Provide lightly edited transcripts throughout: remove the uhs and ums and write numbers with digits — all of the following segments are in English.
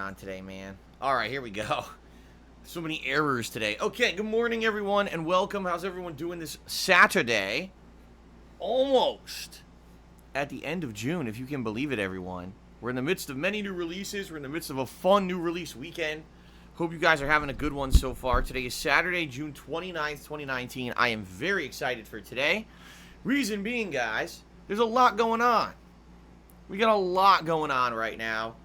On today, man. All right, here we go. So many errors today. Okay, good morning, everyone, and welcome. How's everyone doing this Saturday? Almost at the end of June, if you can believe it, everyone. We're in the midst of many new releases. We're in the midst of a fun new release weekend. Hope you guys are having a good one so far. Today is Saturday, June 29th, 2019. I am very excited for today. Reason being, guys, there's a lot going on. We got a lot going on right now.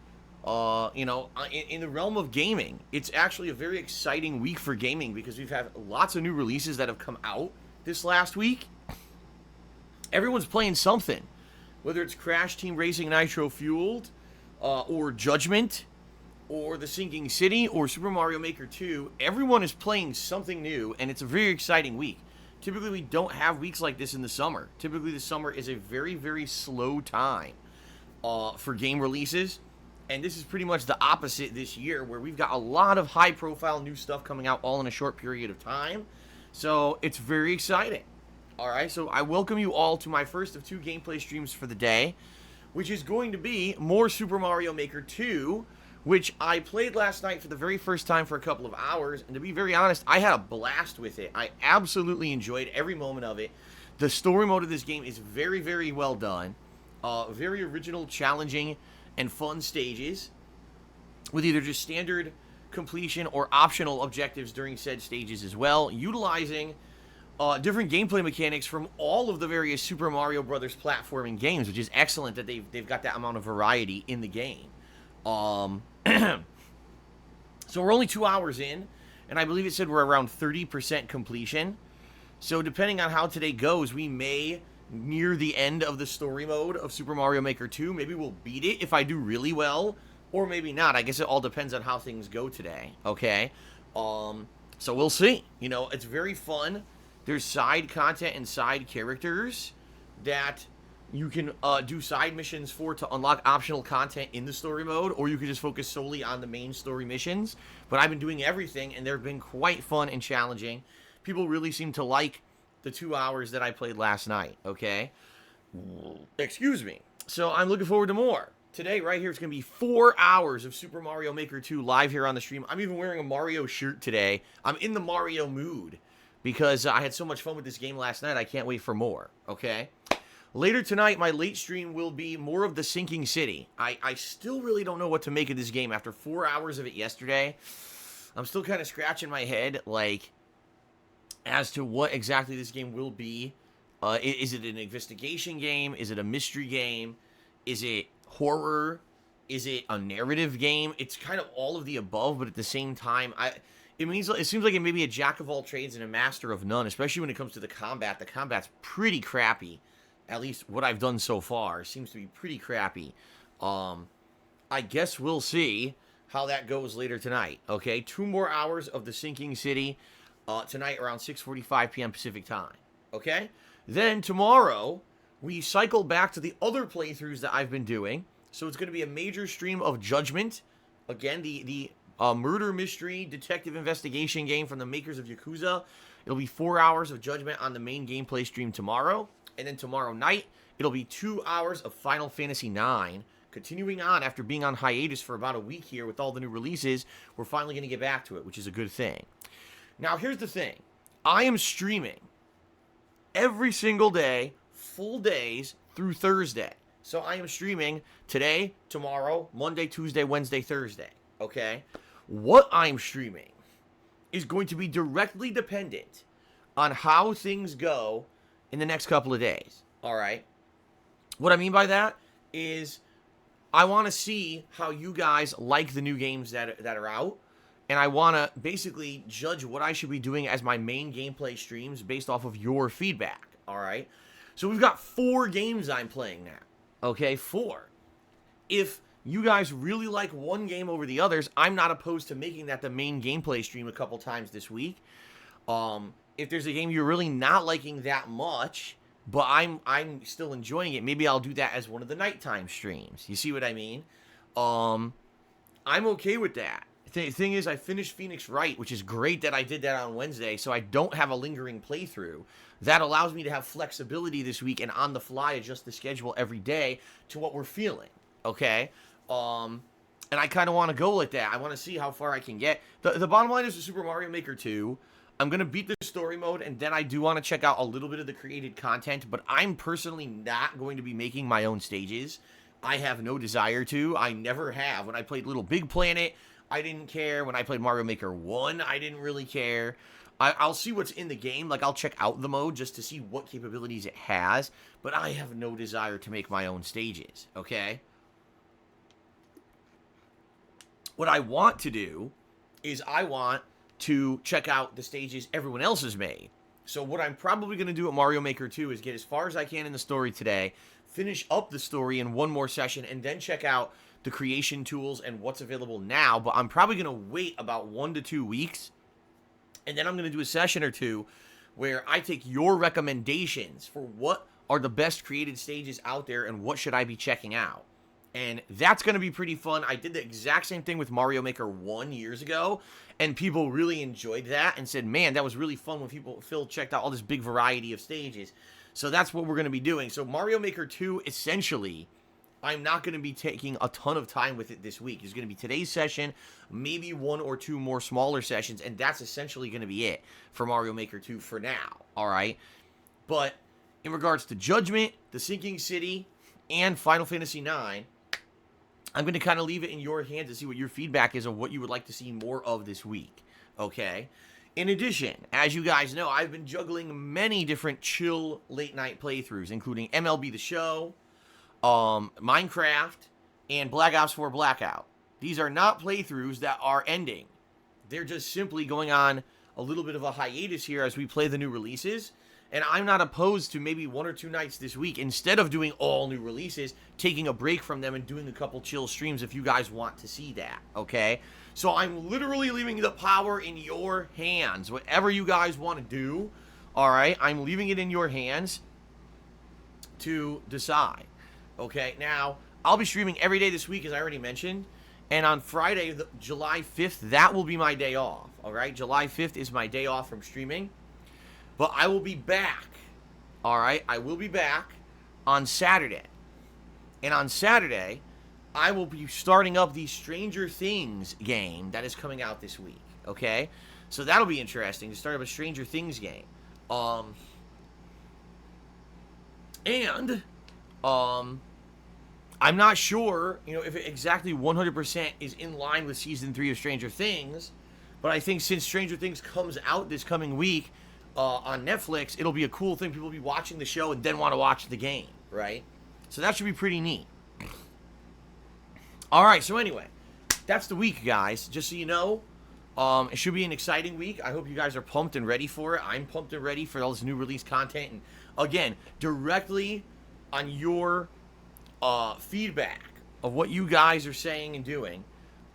In the realm of gaming, it's actually a very exciting week for gaming because we've had lots of new releases that have come out this last week. Everyone's playing something, whether it's Crash Team Racing Nitro Fueled, or Judgment, or The Sinking City, or Super Mario Maker 2. Everyone is playing something new, and it's a very exciting week. Typically, we don't have weeks like this in the summer. Typically, the summer is a very, very slow time for game releases. And this is pretty much the opposite this year, where we've got a lot of high-profile new stuff coming out all in a short period of time. So it's very exciting. All right, so I welcome you all to my first of two gameplay streams for the day, which is going to be more Super Mario Maker 2, which I played last night for the very first time for a couple of hours. And to be very honest, I had a blast with it. I absolutely enjoyed every moment of it. The story mode of this game is very, very well done. Very original, challenging, and fun stages with either just standard completion or optional objectives during said stages as well, utilizing different gameplay mechanics from all of the various Super Mario Brothers platforming games, which is excellent that they've got that amount of variety in the game. So we're only 2 hours in, and I believe it said we're around 30% completion. So depending on how today goes, we may near the end of the story mode of Super Mario Maker 2. Maybe we'll beat it if I do really well, or maybe not. I guess it all depends on how things go today, okay? So we'll see. You know, it's very fun. There's side content and side characters that you can do side missions for to unlock optional content in the story mode, or you can just focus solely on the main story missions. But I've been doing everything, and they've been quite fun and challenging. People really seem to like the 2 hours that I played last night, okay? Excuse me. So I'm looking forward to more. Today, right here, it's going to be 4 hours of Super Mario Maker 2 live here on the stream. I'm even wearing a Mario shirt today. I'm in the Mario mood because I had so much fun with this game last night. I can't wait for more, okay? Later tonight, my late stream will be more of The Sinking City. I still really don't know what to make of this game after 4 hours of it yesterday. I'm still kind of scratching my head, like, as to what exactly this game will be. Is it an investigation game? Is it a mystery game? Is it horror? Is it a narrative game? It's kind of all of the above, but at the same time, it seems like it may be a jack of all trades and a master of none, especially when it comes to the combat. The combat's pretty crappy. At least what I've done so far seems to be pretty crappy. I guess we'll see how that goes later tonight. Okay, 2 more hours of The Sinking City. Tonight around 6:45 p.m. Pacific time, okay? Then tomorrow, we cycle back to the other playthroughs that I've been doing. So it's going to be a major stream of Judgment. Again, the murder mystery detective investigation game from the makers of Yakuza. It'll be 4 hours of Judgment on the main gameplay stream tomorrow. And then tomorrow night, it'll be 2 hours of Final Fantasy IX. Continuing on after being on hiatus for about a week here with all the new releases, we're finally going to get back to it, which is a good thing. Now, here's the thing. I am streaming every single day, full days, through Thursday. So I am streaming today, tomorrow, Monday, Tuesday, Wednesday, Thursday. Okay? What I'm streaming is going to be directly dependent on how things go in the next couple of days. All right? What I mean by that is I want to see how you guys like the new games that are out. And I want to basically judge what I should be doing as my main gameplay streams based off of your feedback, all right? So we've got 4 games I'm playing now, okay? 4. If you guys really like one game over the others, I'm not opposed to making that the main gameplay stream a couple times this week. If there's a game you're really not liking that much, but I'm still enjoying it, maybe I'll do that as one of the nighttime streams. You see what I mean? I'm okay with that. The thing is, I finished Phoenix Wright, which is great that I did that on Wednesday, so I don't have a lingering playthrough. That allows me to have flexibility this week and on the fly adjust the schedule every day to what we're feeling, okay? And I kind of want to go like that. I want to see how far I can get. The bottom line is the Super Mario Maker 2. I'm going to beat the story mode, and then I do want to check out a little bit of the created content, but I'm personally not going to be making my own stages. I have no desire to. I never have. When I played Little Big Planet, I didn't care. When I played Mario Maker 1, I didn't really care. I'll see what's in the game. Like, I'll check out the mode just to see what capabilities it has, but I have no desire to make my own stages, okay? What I want to do is I want to check out the stages everyone else has made. So what I'm probably going to do at Mario Maker 2 is get as far as I can in the story today, finish up the story in one more session, and then check out the creation tools and what's available now. But I'm probably going to wait about 1 to 2 weeks, and then I'm going to do a session or two where I take your recommendations for what are the best created stages out there and what should I be checking out. And that's going to be pretty fun. I did the exact same thing with Mario Maker 1 years ago, and people really enjoyed that and said, man, that was really fun when Phil checked out all this big variety of stages. So that's what we're going to be doing. So Mario Maker 2, essentially, I'm not going to be taking a ton of time with it this week. It's going to be today's session, maybe 1 or 2 more smaller sessions, and that's essentially going to be it for Mario Maker 2 for now, all right? But in regards to Judgment, The Sinking City, and Final Fantasy IX, I'm going to kind of leave it in your hands to see what your feedback is on what you would like to see more of this week, okay? In addition, as you guys know, I've been juggling many different chill late-night playthroughs, including MLB The Show, Minecraft, and Black Ops 4 Blackout. These are not playthroughs that are ending. They're just simply going on a little bit of a hiatus here as we play the new releases. And I'm not opposed to maybe 1 or 2 nights this week, instead of doing all new releases, taking a break from them and doing a couple chill streams if you guys want to see that, okay? So I'm literally leaving the power in your hands. Whatever you guys want to do, all right? I'm leaving it in your hands to decide, okay? Now, I'll be streaming every day this week, as I already mentioned. And on Friday, July 5th, that will be my day off, all right? July 5th is my day off from streaming. But I will be back, all right? I will be back on Saturday. And on Saturday, I will be starting up the Stranger Things game that is coming out this week, okay? So that'll be interesting to start up a Stranger Things game. I'm not sure, if it exactly 100% is in line with Season 3 of Stranger Things, but I think since Stranger Things comes out this coming week, on Netflix, it'll be a cool thing. People will be watching the show and then want to watch the game, right? So that should be pretty neat. All right, so anyway, that's the week, guys. Just so you know, it should be an exciting week. I hope you guys are pumped and ready for it. I'm pumped and ready for all this new release content. And again, directly on your feedback of what you guys are saying and doing,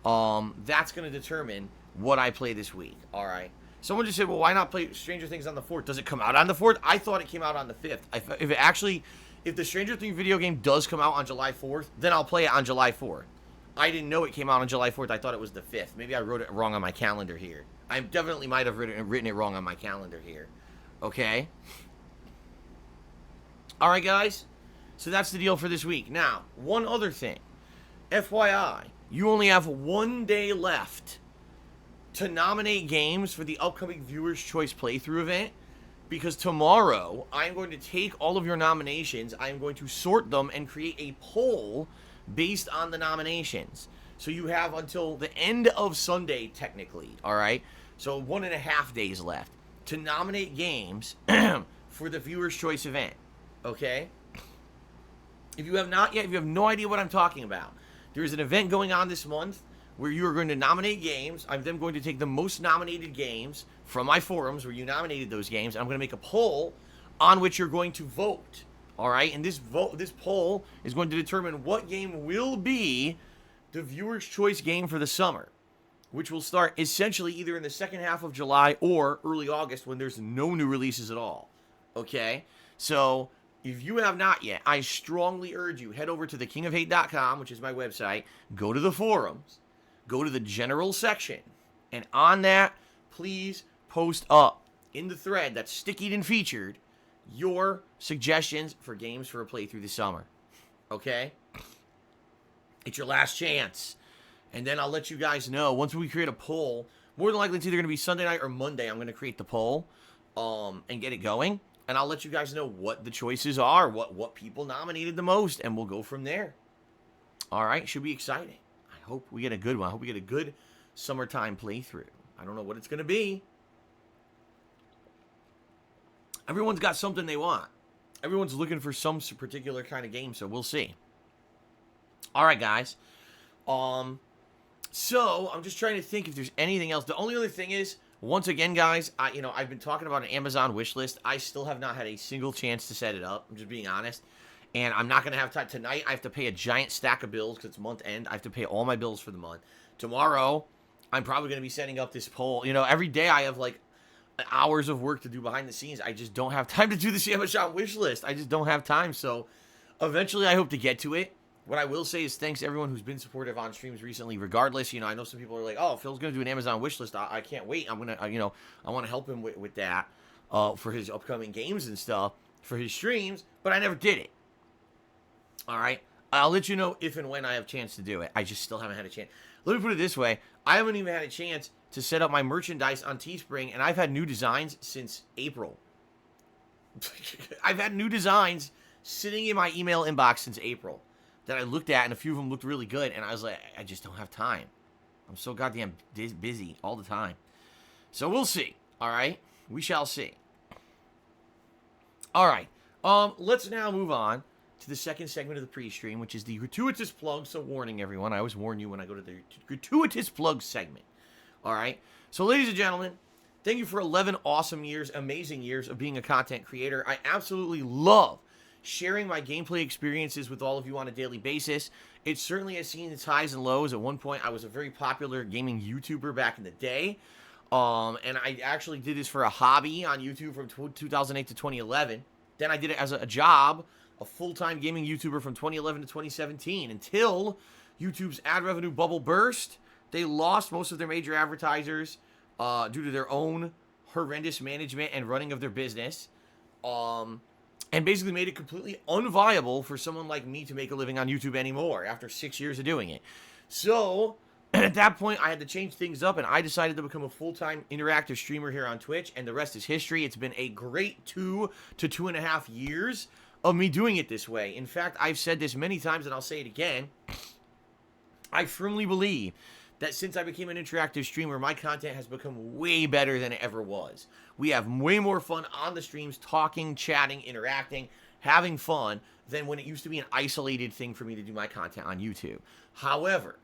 that's going to determine what I play this week, all right? Someone just said, well, why not play Stranger Things on the 4th? Does it come out on the 4th? I thought it came out on the 5th. If the Stranger Things video game does come out on July 4th, then I'll play it on July 4th. I didn't know it came out on July 4th. I thought it was the 5th. Maybe I wrote it wrong on my calendar here. I definitely might have written it wrong on my calendar here. Okay? All right, guys? So that's the deal for this week. Now, one other thing. FYI, you only have 1 day left to nominate games for the upcoming Viewer's Choice Playthrough event, because tomorrow I am going to take all of your nominations, I am going to sort them and create a poll based on the nominations. So you have until the end of Sunday, technically, all right? So 1.5 days left to nominate games for the Viewer's Choice event, okay? If you have not yet, if you have no idea what I'm talking about, there's an event going on this month where you are going to nominate games. I'm then going to take the most nominated games from my forums where you nominated those games. I'm going to make a poll on which you're going to vote. All right? And this poll is going to determine what game will be the Viewer's Choice game for the summer, which will start essentially either in the second half of July or early August when there's no new releases at all. Okay? So if you have not yet, I strongly urge you, head over to thekingofhate.com, which is my website, go to the forums, go to the general section, and on that, please post up in the thread that's stickied and featured your suggestions for games for a playthrough this summer. Okay? It's your last chance. And then I'll let you guys know once we create a poll. More than likely, it's either going to be Sunday night or Monday. I'm going to create the poll and get it going. And I'll let you guys know what the choices are, what people nominated the most, and we'll go from there. All right, should be exciting. I hope we get a good one. I hope we get a good summertime playthrough. I don't know what it's going to be. Everyone's got something they want. Everyone's looking for some particular kind of game, so we'll see. All right, guys. So I'm just trying to think if there's anything else. The only other thing is, once again, guys, I've been talking about an Amazon wish list. I still have not had a single chance to set it up. I'm just being honest. And I'm not going to have time. Tonight, I have to pay a giant stack of bills because it's month end. I have to pay all my bills for the month. Tomorrow, I'm probably going to be setting up this poll. Every day I have like hours of work to do behind the scenes. I just don't have time to do this Amazon wish list. I just don't have time. So eventually, I hope to get to it. What I will say is thanks to everyone who's been supportive on streams recently, regardless. I know some people are like, oh, Phil's going to do an Amazon wish list. I can't wait. I'm going to, I want to help him with that for his upcoming games and stuff, for his streams, but I never did it. All right? I'll let you know if and when I have a chance to do it. I just still haven't had a chance. Let me put it this way. I haven't even had a chance to set up my merchandise on Teespring, and I've had new designs since April. I've had new designs sitting in my email inbox since April that I looked at, and a few of them looked really good, and I was like, I just don't have time. I'm so goddamn busy all the time. So we'll see, all right? We shall see. All right, let's now move on to the second segment of the pre-stream, which is the gratuitous plug. So warning, everyone, I always warn you when I go to the gratuitous plug segment, all right? So ladies and gentlemen, thank you for 11 awesome years, amazing years of being a content creator. I absolutely love sharing my gameplay experiences with all of you on a daily basis. It certainly has seen its highs and lows. At one point, I was a very popular gaming YouTuber back in the day. And I actually did this for a hobby on YouTube from 2008 to 2011. Then I did it as a job, a full-time gaming YouTuber from 2011 to 2017, until YouTube's ad revenue bubble burst. They lost most of their major advertisers due to their own horrendous management and running of their business. And basically made it completely unviable for someone like me to make a living on YouTube anymore after 6 years of doing it. So, at that point, I had to change things up, and I decided to become a full-time interactive streamer here on Twitch, and the rest is history. It's been a great 2 to 2.5 years of me doing it this way. In fact, I've said this many times, and I'll say it again. I firmly believe that since I became an interactive streamer, my content has become way better than it ever was. We have way more fun on the streams, talking, chatting, interacting, having fun, than when it used to be an isolated thing for me to do my content on YouTube. However,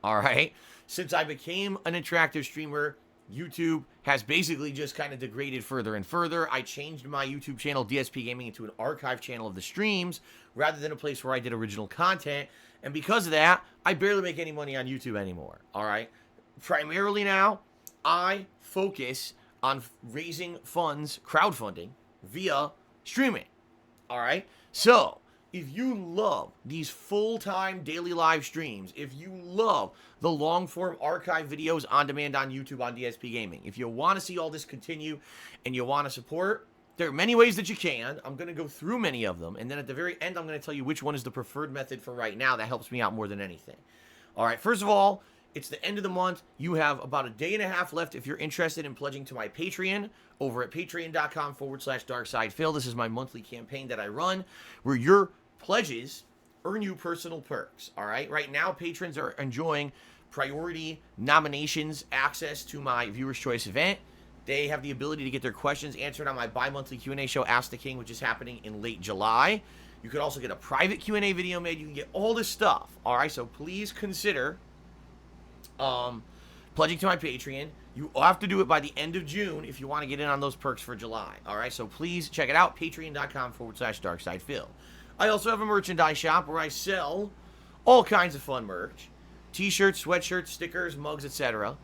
all right, since I became an interactive streamer, YouTube has basically just kind of degraded further and further. I changed my YouTube channel, DSPGaming, into an archive channel of the streams, rather than a place where I did original content. And because of that, I barely make any money on YouTube anymore, all right? Primarily now, I focus on raising funds, crowdfunding, via streaming, all right? So, if you love these full-time daily live streams, if you love the long-form archive videos on demand on YouTube on DSPGaming, if you want to see all this continue and you want to support, there are many ways that you can. I'm going to go through many of them, and then at the very end, I'm going to tell you which one is the preferred method for right now that helps me out more than anything. All right, first of all, it's the end of the month. You have about a day and a half left if you're interested in pledging to my Patreon over at patreon.com/darksidephil. This is my monthly campaign that I run where your pledges earn you personal perks, all right? Right now, patrons are enjoying priority nominations, access to my Viewer's Choice event. They have the ability to get their questions answered on my bi-monthly Q&A show, Ask the King, which is happening in late July. You could also get a private Q&A video made. You can get all this stuff, all right? So please consider pledging to my Patreon. You have to do it by the end of June if you want to get in on those perks for July, all right? So please check it out, patreon.com/darksidephil. I also have a merchandise shop where I sell all kinds of fun merch. T-shirts, sweatshirts, stickers, mugs, etc.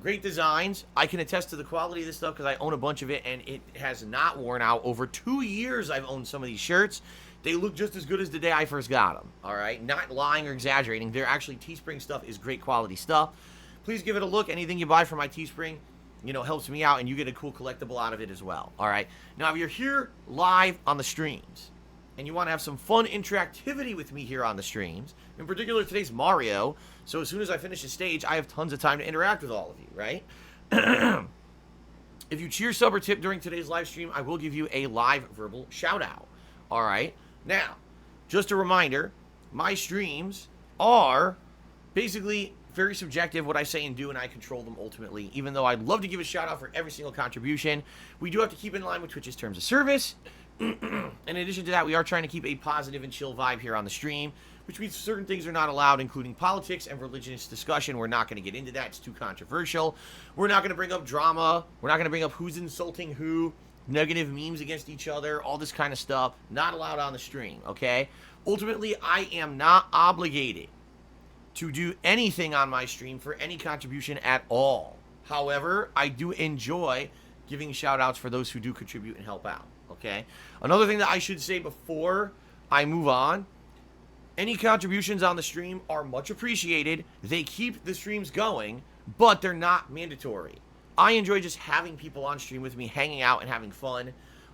Great designs. I can attest to the quality of this stuff because I own a bunch of it, and it has not worn out. Over 2 years I've owned some of these shirts. They look just as good as the day I first got them, all right? Not lying or exaggerating. They're actually, Teespring stuff is great quality stuff. Please give it a look. Anything you buy from my Teespring, helps me out, and you get a cool collectible out of it as well, all right? Now, if you're here live on the streams, and you want to have some fun interactivity with me here on the streams, in particular today's Mario, so as soon as I finish the stage, I have tons of time to interact with all of you, right? If you cheer, sub, or tip during today's live stream, I will give you a live verbal shout out. All right. Now, just a reminder, my streams are basically very subjective, what I say and do, and I control them ultimately. Even though I'd love to give a shout out for every single contribution, we do have to keep in line with Twitch's terms of service. In addition to that, we are trying to keep a positive and chill vibe here on the stream, which means certain things are not allowed, including politics and religious discussion. We're not going to get into that. It's too controversial. We're not going to bring up drama. We're not going to bring up who's insulting who, negative memes against each other, all this kind of stuff. Not allowed on the stream, okay? Ultimately, I am not obligated to do anything on my stream for any contribution at all. However, I do enjoy giving shout-outs for those who do contribute and help out, okay? Another thing that I should say before I move on, any contributions on the stream are much appreciated. They keep the streams going, but they're not mandatory. I enjoy just having people on stream with me, hanging out and having fun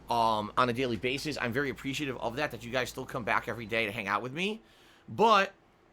on a daily basis. I'm very appreciative of that you guys still come back every day to hang out with me. But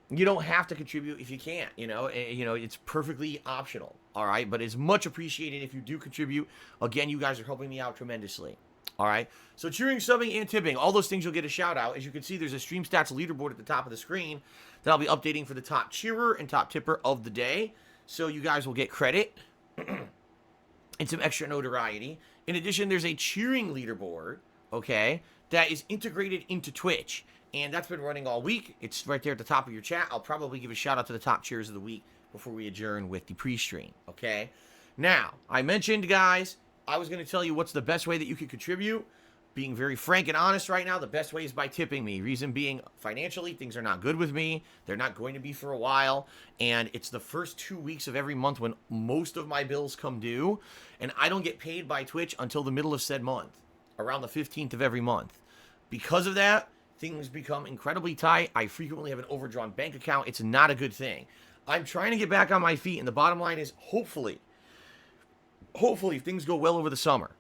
you don't have to contribute if you can't, you know, it's perfectly optional, all right? But it's much appreciated if you do contribute. Again, you guys are helping me out tremendously. All right, so cheering, subbing, and tipping, all those things you'll get a shout out. As you can see, there's a Stream Stats leaderboard at the top of the screen that I'll be updating for the top cheerer and top tipper of the day. So you guys will get credit and some extra notoriety. In addition, there's a cheering leaderboard, okay, that is integrated into Twitch. And that's been running all week. It's right there at the top of your chat. I'll probably give a shout out to the top cheers of the week before we adjourn with the pre-stream, okay? Now, I mentioned, guys, I was going to tell you what's the best way that you can contribute. Being very frank and honest right now, the best way is by tipping me. Reason being, financially, things are not good with me. They're not going to be for a while. And it's the first 2 weeks of every month when most of my bills come due. And I don't get paid by Twitch until the middle of said month, around the 15th of every month. Because of that, things become incredibly tight. I frequently have an overdrawn bank account. It's not a good thing. I'm trying to get back on my feet. And the bottom line is, hopefully things go well over the summer,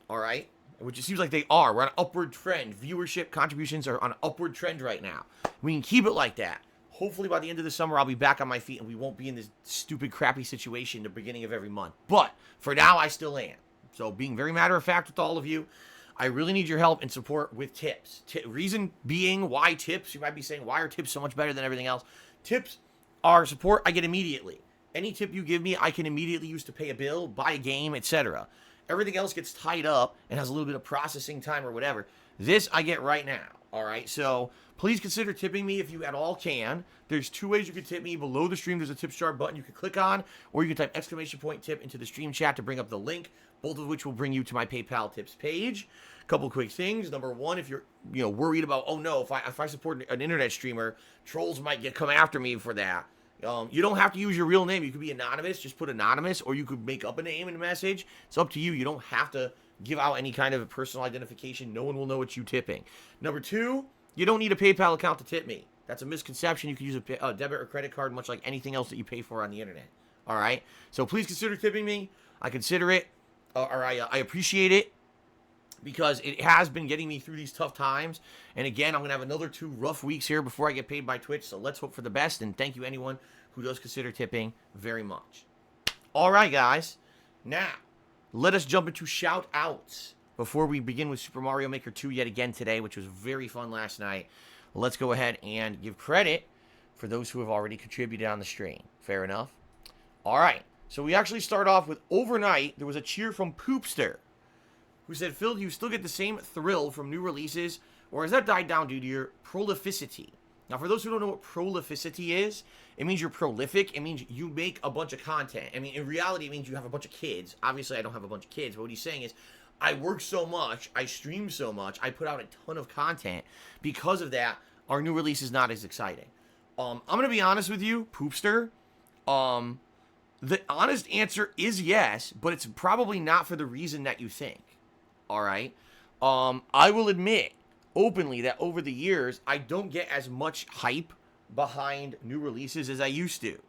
all right? Which it seems like they are. We're on an upward trend. Viewership contributions are on an upward trend right now. We can keep it like that. Hopefully by the end of the summer, I'll be back on my feet and we won't be in this stupid, crappy situation at the beginning of every month. But for now, I still am. So being very matter of fact with all of you, I really need your help and support with tips. Reason being, why tips? You might be saying, why are tips so much better than everything else? Tips are support I get immediately. Any tip you give me, I can immediately use to pay a bill, buy a game, etc. Everything else gets tied up and has a little bit of processing time or whatever. This I get right now, all right? So please consider tipping me if you at all can. There's 2 ways you can tip me. Below the stream, there's a tip jar button you can click on, or you can type !tip into the stream chat to bring up the link, both of which will bring you to my PayPal tips page. Couple quick things. Number one, if you're worried about, oh no, if I support an internet streamer, trolls might come after me for that. You don't have to use your real name. You could be anonymous. Just put anonymous, or you could make up a name in a message. It's up to you. You don't have to give out any kind of personal identification. No one will know it's you tipping. Number two, you don't need a PayPal account to tip me. That's a misconception. You can use a debit or credit card, much like anything else that you pay for on the internet. All right? So please consider tipping me. I consider it, or I appreciate it, because it has been getting me through these tough times. And again, I'm going to have another 2 rough weeks here before I get paid by Twitch. So let's hope for the best. And thank you anyone who does consider tipping very much. All right, guys. Now, let us jump into shout-outs before we begin with Super Mario Maker 2 yet again today, which was very fun last night. Let's go ahead and give credit for those who have already contributed on the stream. Fair enough? All right. So we actually start off with overnight. There was a cheer from Poopster, who said, Phil, do you still get the same thrill from new releases, or has that died down due to your prolificity? Now, for those who don't know what prolificity is, it means you're prolific. It means you make a bunch of content. I mean, in reality, it means you have a bunch of kids. Obviously, I don't have a bunch of kids, but what he's saying is, I work so much, I stream so much, I put out a ton of content. Because of that, our new release is not as exciting. I'm going to be honest with you, Poopster. The honest answer is yes, but it's probably not for the reason that you think. All right. I will admit openly that over the years, I don't get as much hype behind new releases as I used to.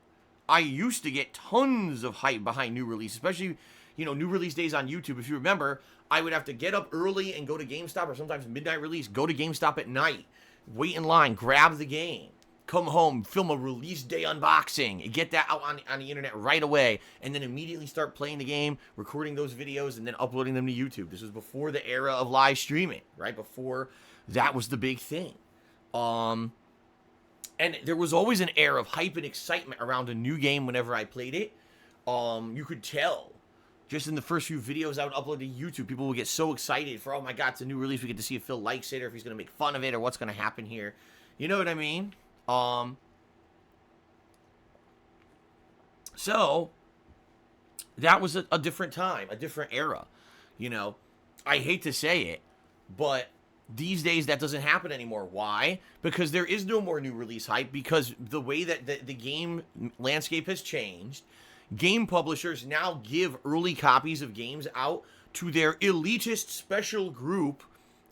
I used to get tons of hype behind new releases, especially new release days on YouTube. If you remember, I would have to get up early and go to GameStop, or sometimes midnight release, go to GameStop at night, wait in line, grab the game, come home, film a release day unboxing, get that out on the internet right away, and then immediately start playing the game, recording those videos, and then uploading them to YouTube. This was before the era of live streaming, right? Before that was the big thing. And there was always an air of hype and excitement around a new game whenever I played it. You could tell just in the first few videos I would upload to YouTube, people would get so excited for, oh my God, it's a new release. We get to see if Phil likes it or if he's going to make fun of it or what's going to happen here. You know what I mean? So that was a different time, a different era. I hate to say it, but these days that doesn't happen anymore. Why? Because there is no more new release hype, because the way that the game landscape has changed, game publishers now give early copies of games out to their elitist special group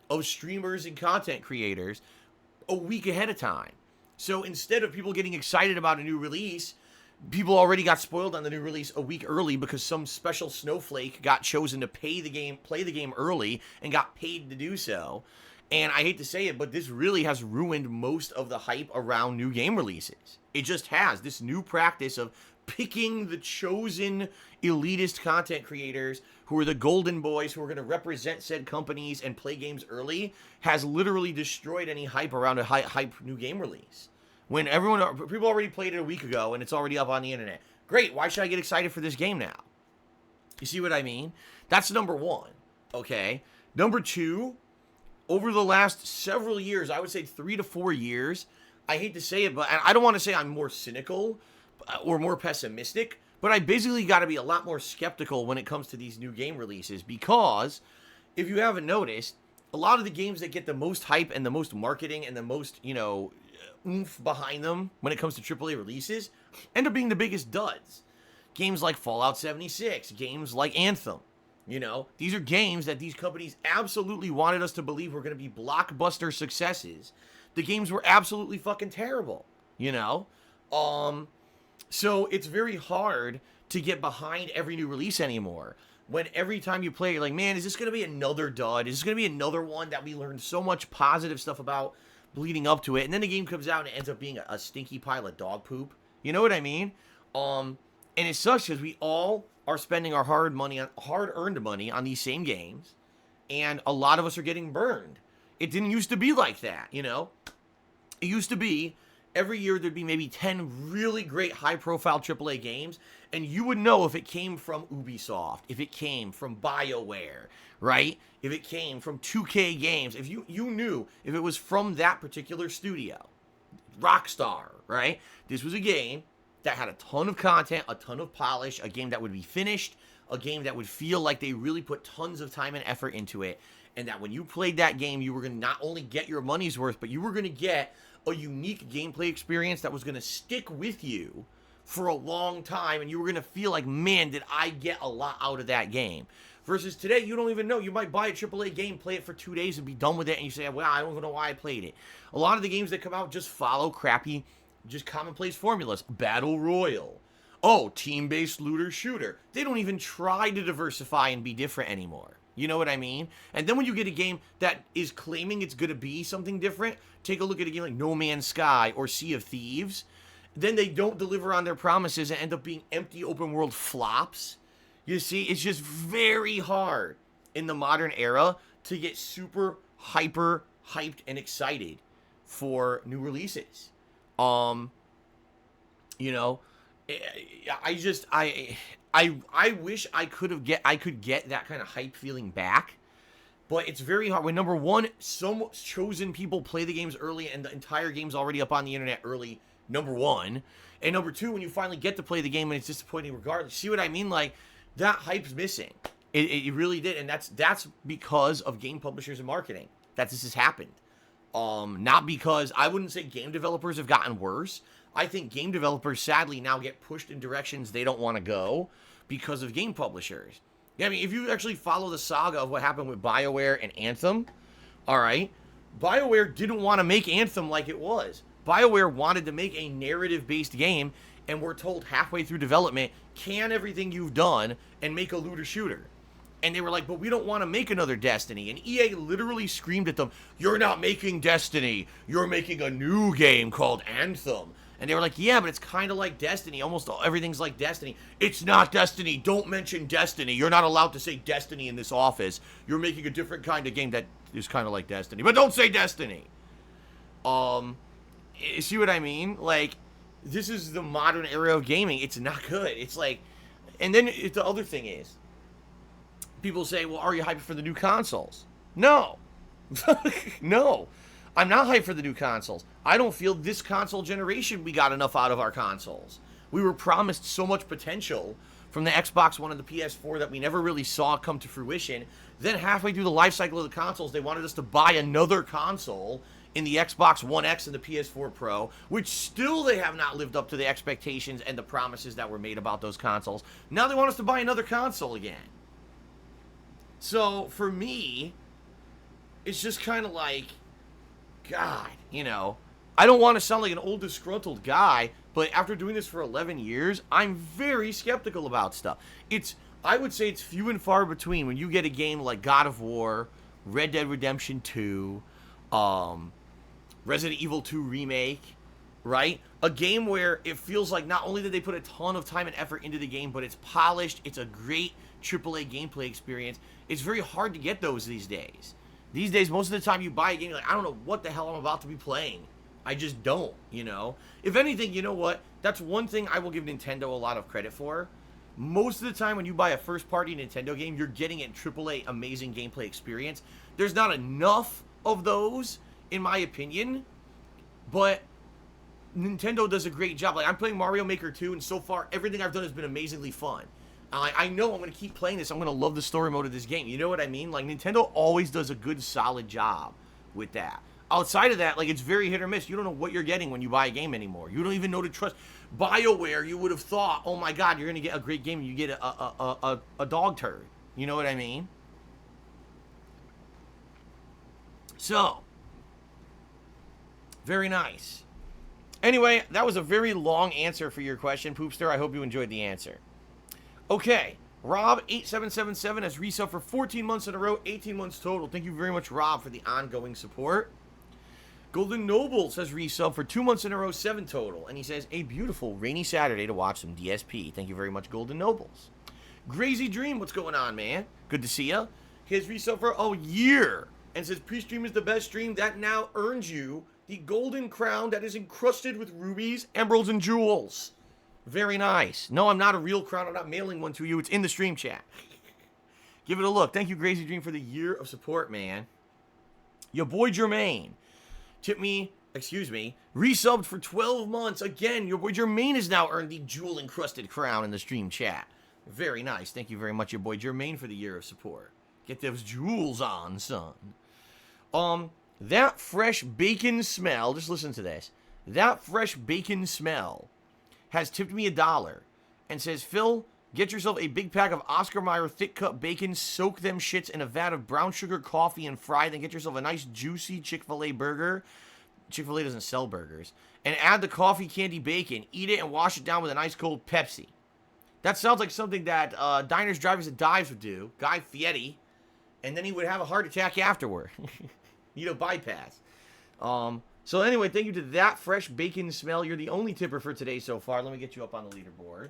of streamers and content creators a week ahead of time. So instead of people getting excited about a new release, people already got spoiled on the new release a week early because some special snowflake got chosen to play the game early and got paid to do so. And I hate to say it, but this really has ruined most of the hype around new game releases. It just has. This new practice of picking the chosen elitist content creators who are the golden boys who are going to represent said companies and play games early has literally destroyed any hype around a hype new game release. When people already played it a week ago and it's already up on the internet. Great, why should I get excited for this game now? You see what I mean? That's number one, okay? Number two, over the last several years, I would say 3 to 4 years, I hate to say it, but I don't want to say I'm more cynical or more pessimistic, but I basically got to be a lot more skeptical when it comes to these new game releases, because if you haven't noticed, a lot of the games that get the most hype and the most marketing and the most, oomph behind them when it comes to AAA releases end up being the biggest duds. Games like Fallout 76, games like Anthem. These are games that these companies absolutely wanted us to believe were going to be blockbuster successes. The games were absolutely fucking terrible, So it's very hard to get behind every new release anymore. When every time you play, you're like, man, is this going to be another dud? Is this going to be another one that we learned so much positive stuff about leading up to it? And then the game comes out and it ends up being a stinky pile of dog poop. You know what I mean? And it sucks because we all are spending our hard-earned money on these same games, and a lot of us are getting burned. It didn't used to be like that, It used to be every year there'd be maybe 10 really great high-profile AAA games, and you would know if it came from Ubisoft, if it came from BioWare, right? If it came from 2K Games, if you knew if it was from that particular studio, Rockstar, right? This was a game that had a ton of content, a ton of polish, a game that would be finished, a game that would feel like they really put tons of time and effort into it, and that when you played that game, you were going to not only get your money's worth, but you were going to get a unique gameplay experience that was going to stick with you for a long time, and you were going to feel like, man, did I get a lot out of that game. Versus today, you don't even know. You might buy a AAA game, play it for 2 days, and be done with it, and you say, well, I don't even know why I played it. A lot of the games that come out just follow crappy, just commonplace formulas. Battle Royale. Oh, team-based looter-shooter. They don't even try to diversify and be different anymore. You know what I mean? And then when you get a game that is claiming it's going to be something different, take a look at a game like No Man's Sky or Sea of Thieves. Then they don't deliver on their promises and end up being empty open-world flops. You see, it's just very hard in the modern era to get super hyped and excited for new releases. I wish I could get that kind of hype feeling back, but it's very hard when, number one, some chosen people play the games early and the entire game's already up on the internet early, number one, and number two, when you finally get to play the game and it's disappointing regardless. See what I mean? Like, that hype's missing. It really did, and that's because of game publishers and marketing that this has happened. Not because, I wouldn't say game developers have gotten worse. I think game developers sadly now get pushed in directions they don't want to go because of game publishers. Yeah, I mean, if you actually follow the saga of what happened with BioWare and Anthem, all right, BioWare didn't want to make Anthem like it was. BioWare wanted to make a narrative-based game, and we're told halfway through development, can everything you've done and make a looter shooter. And they were like, but we don't want to make another Destiny. And EA literally screamed at them, you're not making Destiny. You're making a new game called Anthem. And they were like, yeah, but it's kind of like Destiny. Almost everything's like Destiny. It's not Destiny. Don't mention Destiny. You're not allowed to say Destiny in this office. You're making a different kind of game that is kind of like Destiny. But don't say Destiny. See what I mean? Like, this is the modern era of gaming. It's not good. It's like, and then the other thing is, people say, well, are you hyped for the new consoles? No. No. I'm not hyped for the new consoles. I don't feel this console generation we got enough out of our consoles. We were promised so much potential from the Xbox One and the PS4 that we never really saw come to fruition. Then halfway through the life cycle of the consoles, they wanted us to buy another console in the Xbox One X and the PS4 Pro, which still they have not lived up to the expectations and the promises that were made about those consoles. Now they want us to buy another console again. So, for me, it's just kind of like, God, you know, I don't want to sound like an old disgruntled guy, but after doing this for 11 years, I'm very skeptical about stuff. I would say it's few and far between when you get a game like God of War, Red Dead Redemption 2, Resident Evil 2 Remake, right? A game where it feels like not only did they put a ton of time and effort into the game, but it's polished, it's a great AAA gameplay experience. It's very hard to get those these days. These days, most of the time you buy a game, you're like, I don't know what the hell I'm about to be playing. I just don't, you know? If anything, you know what? That's one thing I will give Nintendo a lot of credit for. Most of the time when you buy a first-party Nintendo game, you're getting a AAA amazing gameplay experience. There's not enough of those, in my opinion, but Nintendo does a great job. Like, I'm playing Mario Maker 2, and so far, everything I've done has been amazingly fun. I know I'm going to keep playing this. I'm going to love the story mode of this game. You know what I mean? Like, Nintendo always does a good, solid job with that. Outside of that, like, it's very hit or miss. You don't know what you're getting when you buy a game anymore. You don't even know to trust. BioWare, you would have thought, oh my God, you're going to get a great game, and you get a dog turd. You know what I mean? So, very nice. Anyway, that was a very long answer for your question, Poopster. I hope you enjoyed the answer. Okay, Rob8777 has resubbed for 14 months in a row, 18 months total. Thank you very much, Rob, for the ongoing support. Golden Nobles has resubbed for 2 months in a row, 7 total. And he says, a beautiful rainy Saturday to watch some DSP. Thank you very much, Golden Nobles. Grazy Dream, what's going on, man? Good to see you. He has resubbed for a year and says, pre-stream is the best stream. That now earns you the golden crown that is encrusted with rubies, emeralds, and jewels. Very nice. No, I'm not a real crown. I'm not mailing one to you. It's in the stream chat. Give it a look. Thank you, Grazy Dream, for the year of support, man. Your boy Jermaine resubbed for 12 months. Again, your boy Jermaine has now earned the jewel-encrusted crown in the stream chat. Very nice. Thank you very much, your boy Jermaine, for the year of support. Get those jewels on, son. That fresh bacon smell, just listen to this. That fresh bacon smell has tipped me $1 and says, Phil, get yourself a big pack of Oscar Mayer thick cut bacon, soak them shits in a vat of brown sugar coffee and fry, then get yourself a nice juicy Chick-fil-A burger. Chick-fil-A doesn't sell burgers. And add the coffee candy bacon, eat it, and wash it down with an ice cold Pepsi. That sounds like something that Diners, Drivers, and Dives would do, Guy Fieri, and then he would have a heart attack afterward. Need a bypass. So anyway, thank you to that fresh bacon smell. You're the only tipper for today so far. Let me get you up on the leaderboard.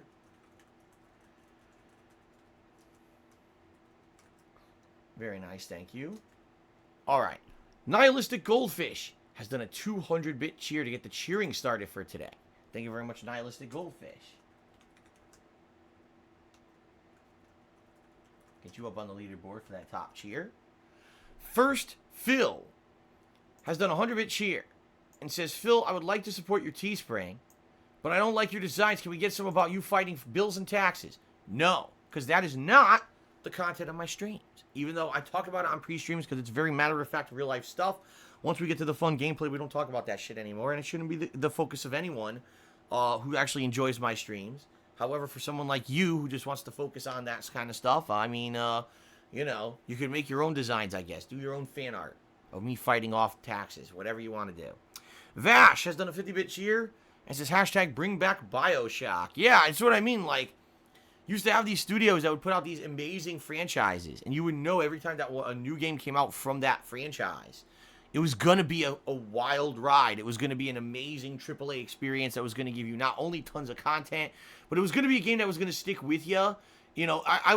Very nice, thank you. All right. Nihilistic Goldfish has done a 200-bit cheer to get the cheering started for today. Thank you very much, Nihilistic Goldfish. Get you up on the leaderboard for that top cheer. First, Phil has done a 100-bit cheer and says, Phil, I would like to support your Teespring, but I don't like your designs. Can we get some about you fighting bills and taxes? No, because that is not the content of my streams. Even though I talk about it on pre-streams because it's very matter-of-fact, real-life stuff. Once we get to the fun gameplay, we don't talk about that shit anymore, and it shouldn't be the focus of anyone who actually enjoys my streams. However, for someone like you who just wants to focus on that kind of stuff, I mean, you know, you can make your own designs, I guess. Do your own fan art of me fighting off taxes, whatever you want to do. Vash has done a 50-bit cheer And it says hashtag bring back BioShock. Yeah, that's what I mean. Like, used to have these studios that would put out these amazing franchises, and you would know every time that a new game came out from that franchise, it was going to be a wild ride. It was going to be an amazing AAA experience that was going to give you not only tons of content, but it was going to be a game that was going to stick with you. You know, I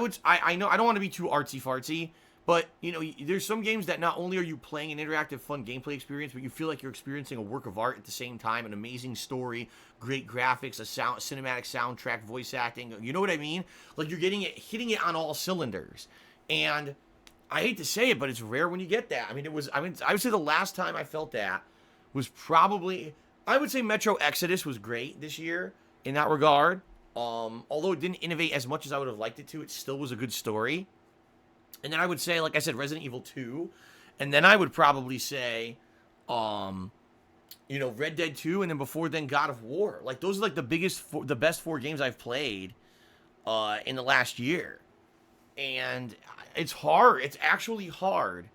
know I don't want to be too artsy-fartsy, but, you know, there's some games that not only are you playing an interactive, fun gameplay experience, but you feel like you're experiencing a work of art at the same time, an amazing story, great graphics, a cinematic soundtrack, voice acting. You know what I mean? Like, you're hitting it on all cylinders. And I hate to say it, but it's rare when you get that. I would say the last time I felt that was probably, I would say Metro Exodus was great this year in that regard. Although it didn't innovate as much as I would have liked it to, it still was a good story. And then I would say, like I said, Resident Evil 2. And then I would probably say, you know, Red Dead 2. And then before then, God of War. Like, those are like the best 4 games I've played in the last year. And it's hard. It's actually hard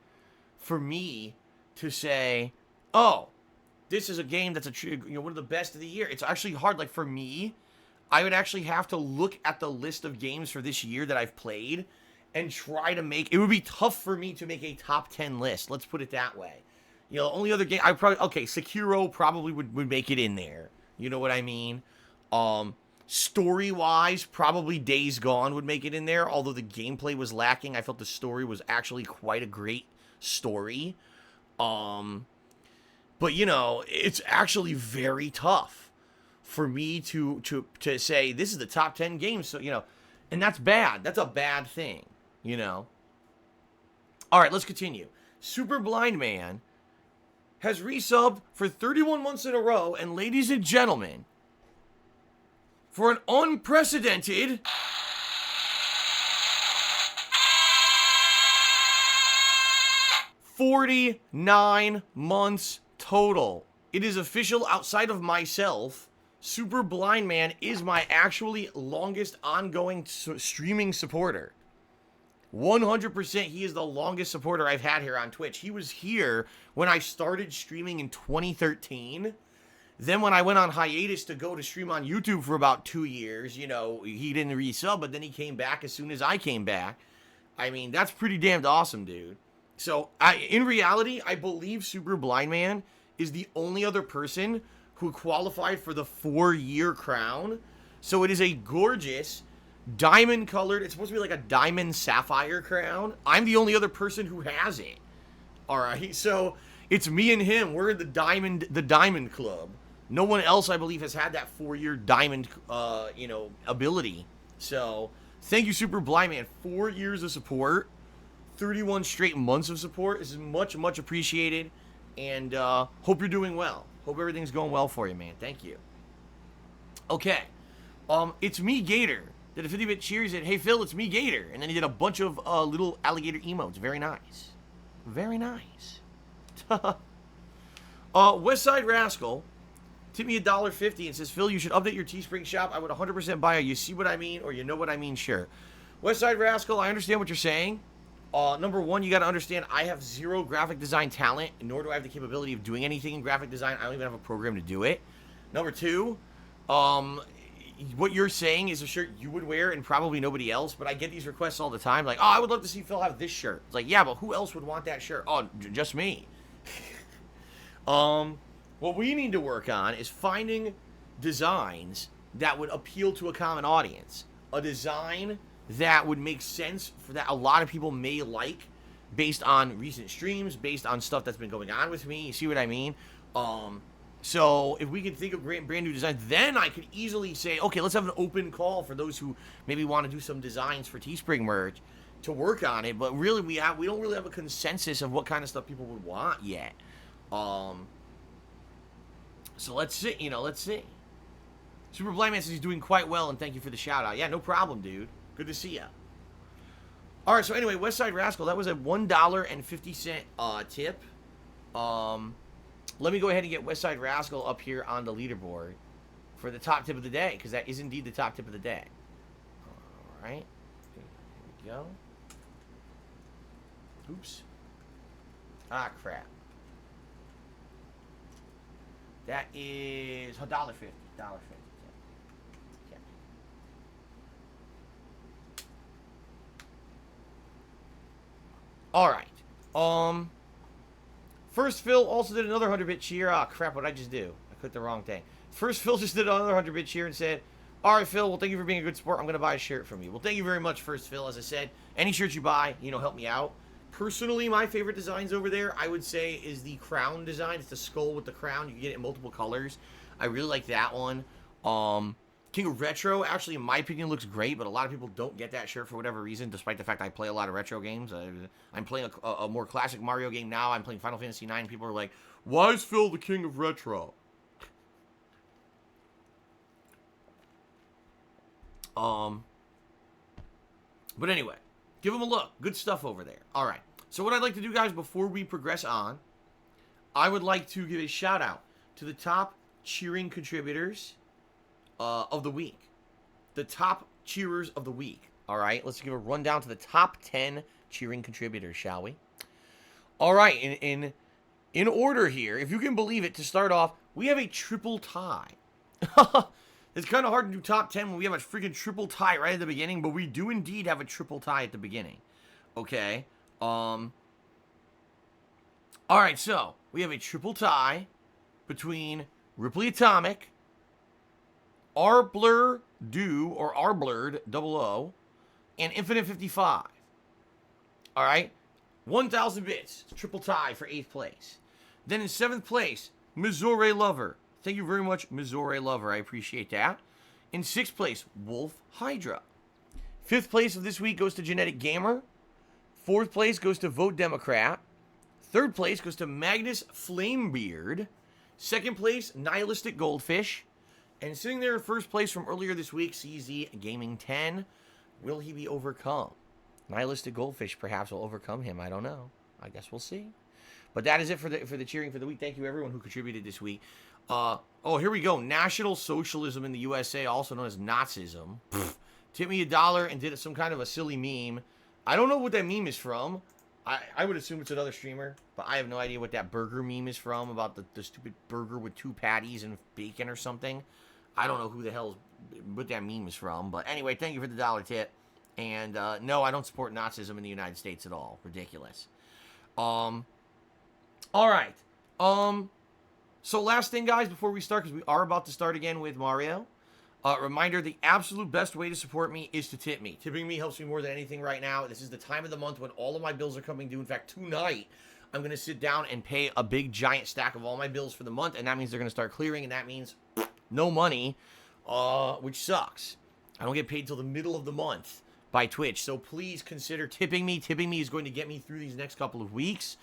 for me to say, oh, this is a game that's one of the best of the year. It's actually hard. Like, for me, I would actually have to look at the list of games for this year that I've played and try to make, it would be tough for me to make a top 10 list. Let's put it that way. You know, only other game, Sekiro probably would make it in there. You know what I mean? Story-wise, probably Days Gone would make it in there. Although the gameplay was lacking, I felt the story was actually quite a great story. But, you know, it's actually very tough for me to say, this is the top 10 games. So, you know, and that's bad. That's a bad thing. You know. All right, let's continue. Super Blind Man has resubbed for 31 months in a row. And ladies and gentlemen, for an unprecedented 49 months total. It is official. Outside of myself, Super Blind Man is my actually longest ongoing streaming supporter. 100%, he is the longest supporter I've had here on Twitch. He was here when I started streaming in 2013. Then when I went on hiatus to go to stream on YouTube for about 2 years, you know, he didn't resub, but then he came back as soon as I came back. I mean, that's pretty damned awesome, dude. So, in reality, I believe Super Blind Man is the only other person who qualified for the 4-year crown. So it is a gorgeous diamond colored, it's supposed to be like a diamond sapphire crown. I'm the only other person who has it. All right, so it's me and him. We're in the diamond club. No one else, I believe, has had that 4-year diamond, you know, ability. So thank you, Super Blind Man. 4 years of support, 31 straight months of support. This is much, much appreciated. And hope you're doing well. Hope everything's going well for you, man. Thank you. Okay. It's me, Gator. Did a 50-bit cheers and, hey, Phil, it's me, Gator. And then he did a bunch of little alligator emotes. Very nice. Very nice. Westside Rascal tipped me $1.50 and says, Phil, you should update your Teespring shop. I would 100% buy it. You see what I mean, or you know what I mean? Sure. Westside Rascal, I understand what you're saying. Number one, you got to understand, I have zero graphic design talent, nor do I have the capability of doing anything in graphic design. I don't even have a program to do it. Number two, what you're saying is a shirt you would wear and probably nobody else, but I get these requests all the time, like, oh, I would love to see Phil have this shirt. It's like, yeah, but who else would want that shirt? Oh, just me. What we need to work on is finding designs that would appeal to a common audience. A design that would make sense for that a lot of people may like based on recent streams, based on stuff that's been going on with me. You see what I mean? So if we can think of brand new designs, then I could easily say, okay, let's have an open call for those who maybe want to do some designs for Teespring merch to work on it. But really, we don't really have a consensus of what kind of stuff people would want yet. So let's see, let's see. Super Blind Man says he's doing quite well, and thank you for the shout out. Yeah, no problem, dude. Good to see ya. All right, so anyway, Westside Rascal, that was a $1.50 tip. Let me go ahead and get Westside Rascal up here on the leaderboard for the top tip of the day, because that is indeed the top tip of the day. All right, here we go. Oops. Ah, crap. That is $1.50. $1.50. Okay. All right. First Phil also did another 100-bit cheer. Ah, crap, what did I just do? I clicked the wrong thing. First Phil just did another 100-bit cheer and said, all right, Phil, well, thank you for being a good sport. I'm going to buy a shirt from you. Well, thank you very much, First Phil. As I said, any shirt you buy, help me out. Personally, my favorite designs over there, I would say, is the crown design. It's the skull with the crown. You can get it in multiple colors. I really like that one. King of Retro, actually, in my opinion, looks great, but a lot of people don't get that shirt for whatever reason, despite the fact I play a lot of retro games. I'm playing a more classic Mario game now. I'm playing Final Fantasy IX. People are like, why is Phil the King of Retro? But anyway, give them a look. Good stuff over there. All right. So what I'd like to do, guys, before we progress on, I would like to give a shout out to the top cheering contributors of the week. The top cheerers of the week. All right. Let's give a rundown to the top 10 cheering contributors, shall we? All right. In order here, if you can believe it, to start off, we have a triple tie. It's kind of hard to do top 10 when we have a freaking triple tie right at the beginning, but we do indeed have a triple tie at the beginning. Okay. All right, so we have a triple tie between Ripley Atomic, Arbler Do, or Arblerd 00, and Infinite 55. All right. 1,000 bits. Triple tie for 8th place. Then in 7th place, Missouri Lover. Thank you very much, Missouri Lover. I appreciate that. In 6th place, Wolf Hydra. 5th place of this week goes to Genetic Gamer. 4th place goes to Vote Democrat. 3rd place goes to Magnus Flamebeard. 2nd place, Nihilistic Goldfish. And sitting there in 1st place from earlier this week, CZ Gaming 10. Will he be overcome? Nihilistic Goldfish perhaps will overcome him. I don't know. I guess we'll see. But that is it for the cheering for the week. Thank you, everyone who contributed this week. Oh, here we go. National Socialism in the USA, also known as Nazism. Tipped me $1 and did some kind of a silly meme. I don't know what that meme is from. I would assume it's another streamer, but I have no idea what that burger meme is from, about the stupid burger with 2 patties and bacon or something. I don't know who the hell what that meme is from. But anyway, thank you for the $1 tip. And no, I don't support Nazism in the United States at all. Ridiculous. All right. So last thing, guys, before we start, because we are about to start again with Mario. Reminder, the absolute best way to support me is to tip me. Tipping me helps me more than anything right now. This is the time of the month when all of my bills are coming due. In fact, tonight, I'm going to sit down and pay a big, giant stack of all my bills for the month, and that means they're going to start clearing, and that means no money, which sucks. I don't get paid till the middle of the month by Twitch, so please consider tipping me. Tipping me is going to get me through these next couple of weeks.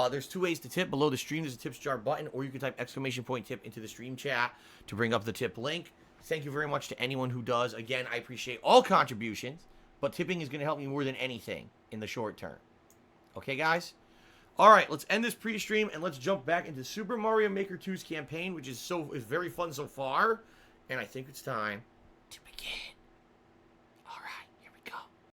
There's 2 ways to tip. Below the stream, there's a tips jar button, or you can type !tip into the stream chat to bring up the tip link. Thank you very much to anyone who does. Again, I appreciate all contributions, but tipping is going to help me more than anything in the short term. Okay, guys? All right, let's end this pre-stream, and let's jump back into Super Mario Maker 2's campaign, which is very fun so far, and I think it's time to begin.